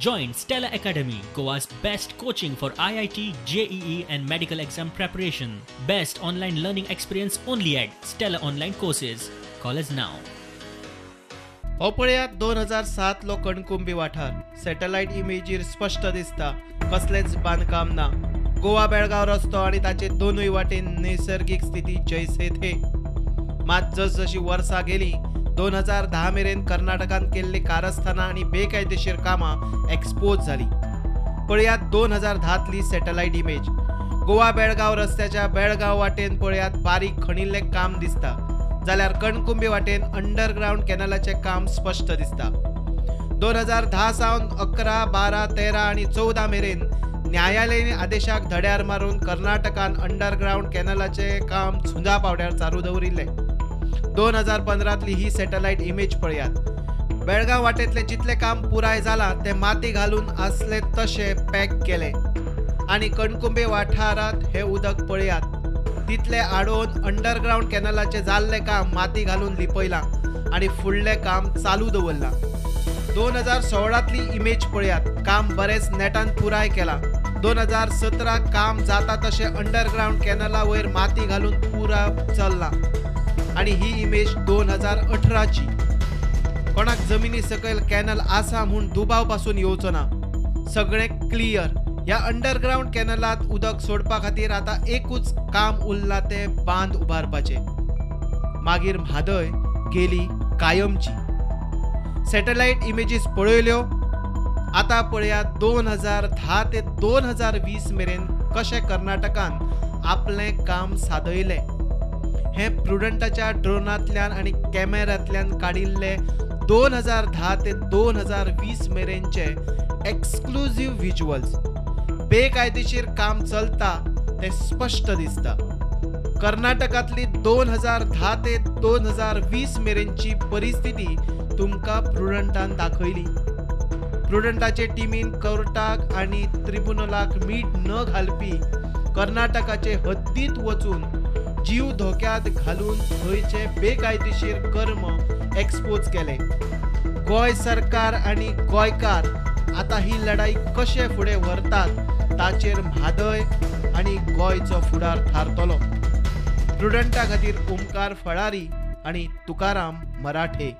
Join Stella Academy, Goa's best coaching for IIT, JEE and medical exam preparation. Best online learning experience only at Stella Online Courses. Call us now. हो पळयात 2007 low Kankumbi वाठार satellite इमेजीर स्पष्ट दिसता कसलेच बांदकाम ना. गोवा बेळगाव रस्तो आणि ताचे दोनूय वाटेन नैसर्गिक स्थिती जैसे थे. मात जसजशी वर्सां गेली 2010 मेरेन कर्नाटकान केल्ली कारस्थाना आणि बेकायदेशीर कामां एक्सपोज झाली. पळयात 2010 तली सॅटेलाइट इमेज. गोवा बेळगाव रस्त्याच्या बेळगाव वाटेन पळयात बारीक खणिल्ले काम दिसता, जाल्यार कणकुंबी वाटेन अंडरग्राउंड कॅनलाचे काम स्पष्ट दिसता. 2010 सावन 11, 12, 13 आणि 14 मेरेन न्यायालयीन आदेशाक धड्यार मारून कर्नाटकान अंडरग्राउंड कॅनलाचे काम झुंजा पावड्यार चालू दवरिल्ले. 2015 तली ही सॅटेलाइट इमेज पळयात. बेळगाव वाटेतले जितले काम पुराय जाला ते माती घालून आसले तशे पॅक केले आणि कणकुंबे वाठारात हे उदक पळयात. तितले आडोवन अंडरग्राउंड कॅनलाचे जाल्ले काम माती घालून लिपयलां आणि फुडले काम चालू दवरलां. 2016 तली इमेज पळयात. काम बरेच नेटान पुराय केला. 2017 काम जाता तशे अंडरग्राउंड कॅनला वयर माती घालून पुरा चल्ला आणि ही इमेज 2018 ची. कोणाक जमिनी सकयल कॅनल आसा म्हूण दुबाव पासून येवचो ना. सगळे क्लियर. ह्या अंडरग्राउंड कॅनलात उदक सोडपा खातीर आता एकूच काम उरला ते बांद उबारपाचे. मागीर म्हादय गेली कायमची. सॅटेलाइट इमेजीस पळयल्यो. आता पळयात 2010 ते 2020 मेरेन कशे कर्नाटकान आपलें काम सादयले. हे प्रुडंटाच्या ड्रोनांतल्यान आणि कॅमेऱ्यांतल्यान काडिल्ले 2010 ते 2020 मेरेनचे एक्सक्लुझिव्ह व्हिज्युअल्स. बेकायदेशीर काम चलता ते स्पष्ट दिसता. कर्नाटकातली 2010 ते 2020 मेरेनची परिस्थिती तुमकां प्रुडंटान दाखयली. प्रुडंटाचे टिमीन कोर्टाक आणि ट्रिब्युनलाक मीठ न घालपी कर्नाटकाचे हद्दीत वचून जीव धोक्यात घालून थंयचे बेकायदेशीर कर्म एक्सपोज केले. गोंय सरकार आणि गोंयकार आता ही लढाई कशे फुडें व्हरतात ताचेर म्हादय आणि गोंयचो फुडार थारतलो. प्रुडंटा खातीर ओमकार फळारी आणि तुकाराम मराठे.